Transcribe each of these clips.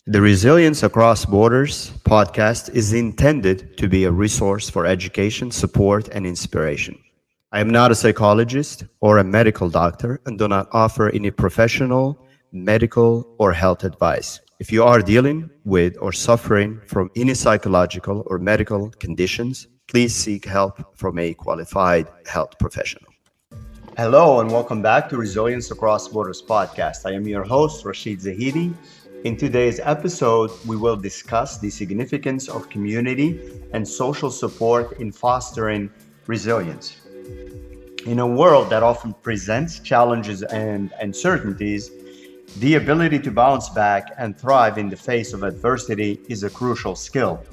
The Resilience Across Borders podcast is intended to be a resource for education, support, and inspiration. I am not a psychologist or a medical doctor and do not offer any professional, medical, or health advice. If you are dealing with or suffering from any psychological or medical conditions, please seek help from a qualified health professional. Hello, and welcome back to Resilience Across Borders podcast. I am your host, Rashid Zahidi. In today's episode, we will discuss the significance of community and social support in fostering resilience. In a world that often presents challenges and uncertainties, the ability to bounce back and thrive in the face of adversity is a crucial skill.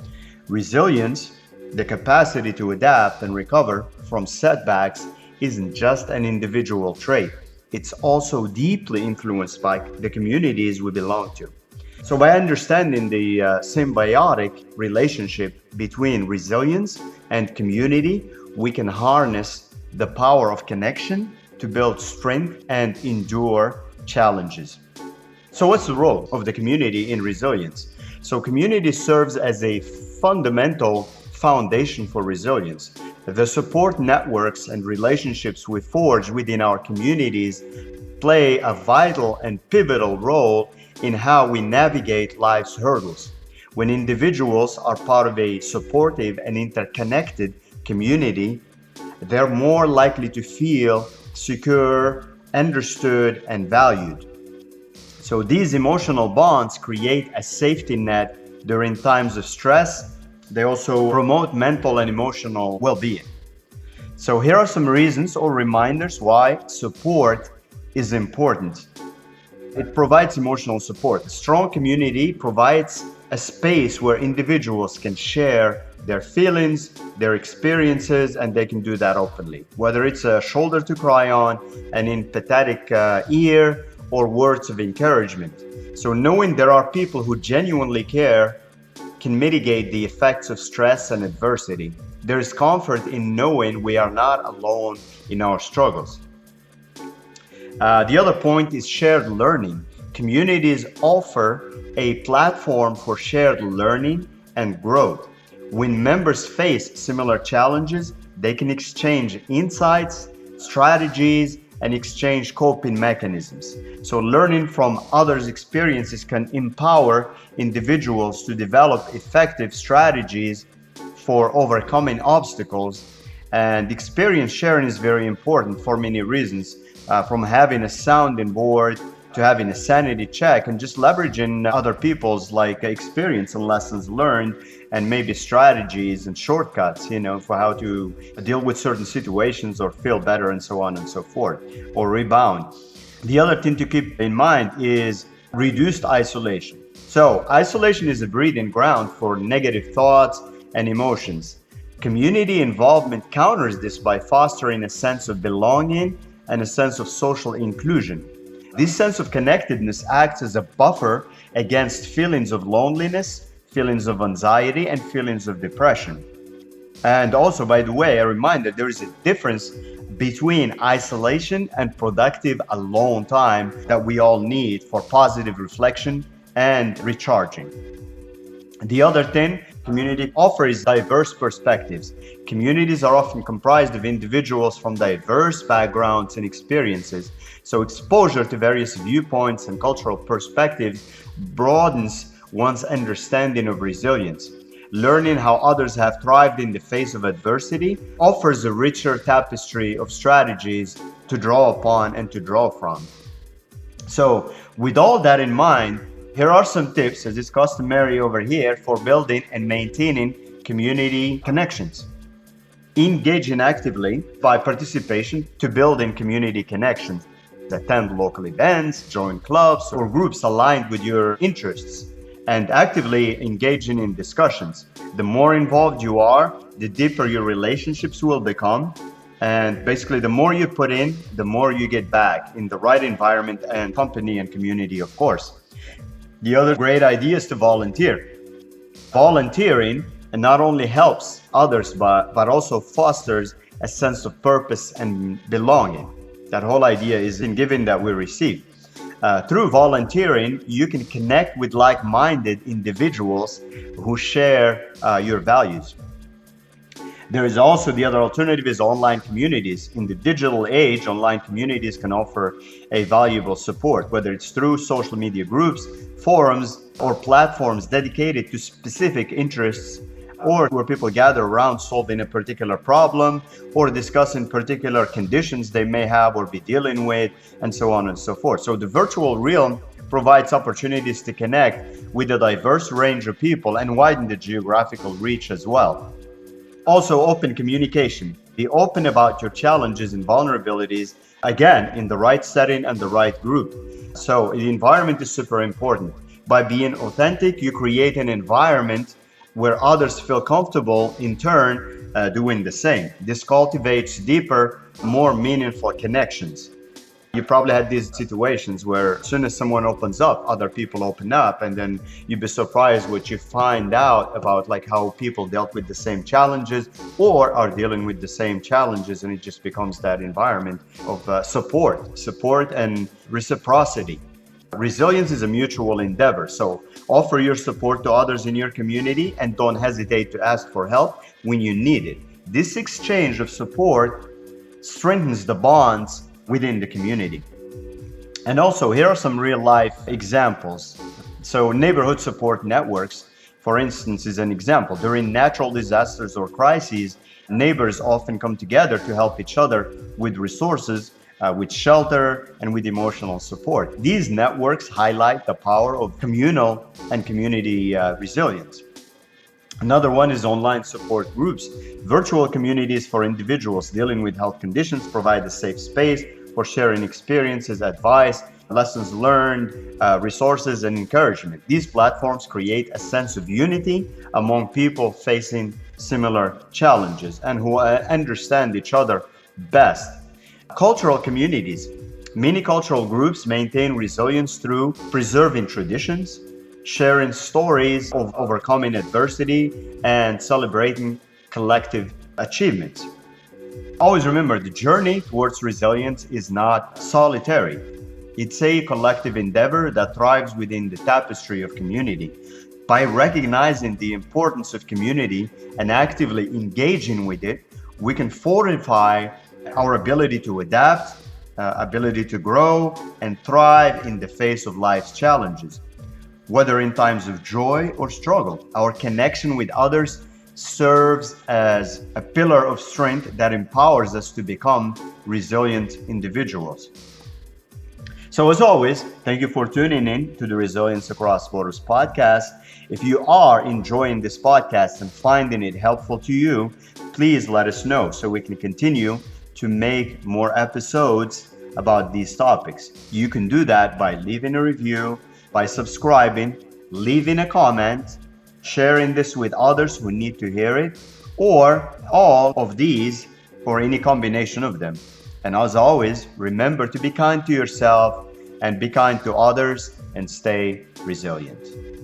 Resilience, the capacity to adapt and recover from setbacks, isn't just an individual trait. It's also deeply influenced by the communities we belong to. So by understanding the symbiotic relationship between resilience and community, we can harness the power of connection to build strength and endure challenges. So what's the role of the community in resilience? So community serves as a fundamental foundation for resilience. The support networks and relationships we forge within our communities play a vital and pivotal role in how we navigate life's hurdles. When individuals are part of a supportive and interconnected community, they're more likely to feel secure, understood, and valued. So these emotional bonds create a safety net during times of stress. They also promote mental and emotional well-being. So here are some reasons or reminders why support is important. It provides emotional support. A strong community provides a space where individuals can share their feelings, their experiences, and they can do that openly. Whether it's a shoulder to cry on, an empathetic ear, or words of encouragement. So knowing there are people who genuinely care can mitigate the effects of stress and adversity. There is comfort in knowing we are not alone in our struggles. The other point is shared learning. Communities offer a platform for shared learning and growth. When members face similar challenges, they can exchange insights, strategies, and exchange coping mechanisms. So learning from others' experiences can empower individuals to develop effective strategies for overcoming obstacles. And experience sharing is very important for many reasons, from having a sounding board to having a sanity check and just leveraging other people's experience and lessons learned and maybe strategies and shortcuts, for how to deal with certain situations or feel better and so on and so forth, or rebound. The other thing to keep in mind is reduced isolation. So isolation is a breeding ground for negative thoughts and emotions. Community involvement counters this by fostering a sense of belonging and a sense of social inclusion. This sense of connectedness acts as a buffer against feelings of loneliness, feelings of anxiety, and feelings of depression. And also, by the way, a reminder, there is a difference between isolation and productive alone time that we all need for positive reflection and recharging. The other thing community offers diverse perspectives. Communities are often comprised of individuals from diverse backgrounds and experiences. So exposure to various viewpoints and cultural perspectives broadens one's understanding of resilience. Learning how others have thrived in the face of adversity offers a richer tapestry of strategies to draw upon and to draw from. So with all that in mind, here are some tips, as is customary over here, for building and maintaining community connections. Engaging actively by participation to building community connections. Attend local events, join clubs or groups aligned with your interests, and actively engaging in discussions. The more involved you are, the deeper your relationships will become. And basically, the more you put in, the more you get back in the right environment and company and community, of course. The other great idea is to volunteer. Volunteering not only helps others, but also fosters a sense of purpose and belonging. That whole idea is in giving that we receive. Through volunteering, you can connect with like-minded individuals who share your values. There is also the other alternative is online communities. In the digital age, online communities can offer a valuable support, whether it's through social media groups, forums, or platforms dedicated to specific interests, or where people gather around solving a particular problem or discussing particular conditions they may have or be dealing with, and so on and so forth. So the virtual realm provides opportunities to connect with a diverse range of people and widen the geographical reach as well. Also, open communication. Be open about your challenges and vulnerabilities, again, in the right setting and the right group. So the environment is super important. By being authentic, you create an environment where others feel comfortable in turn doing the same. This cultivates deeper, more meaningful connections. You probably had these situations where as soon as someone opens up, other people open up, and then you'd be surprised what you find out about like how people dealt with the same challenges or are dealing with the same challenges, and it just becomes that environment of support and reciprocity. Resilience is a mutual endeavor, so offer your support to others in your community and don't hesitate to ask for help when you need it. This exchange of support strengthens the bonds within the community. And also, here are some real life examples. So neighborhood support networks, for instance, is an example. During natural disasters or crises, neighbors often come together to help each other with resources, with shelter, and with emotional support. These networks highlight the power of communal and community resilience. Another one is online support groups. Virtual communities for individuals dealing with health conditions provide a safe space for sharing experiences, advice, lessons learned, resources, and encouragement. These platforms create a sense of unity among people facing similar challenges and who understand each other best. Cultural communities. Many cultural groups maintain resilience through preserving traditions, sharing stories of overcoming adversity, and celebrating collective achievements. Always remember, the journey towards resilience is not solitary. It's a collective endeavor that thrives within the tapestry of community. By recognizing the importance of community and actively engaging with it, we can fortify our ability to adapt, ability to grow, and thrive in the face of life's challenges. Whether in times of joy or struggle, our connection with others serves as a pillar of strength that empowers us to become resilient individuals. So as always, thank you for tuning in to the Resilience Across Borders podcast. If you are enjoying this podcast and finding it helpful to you, please let us know so we can continue to make more episodes about these topics. You can do that by leaving a review, by subscribing, leaving a comment, sharing this with others who need to hear it, or all of these, or any combination of them. And as always, remember to be kind to yourself and be kind to others and stay resilient.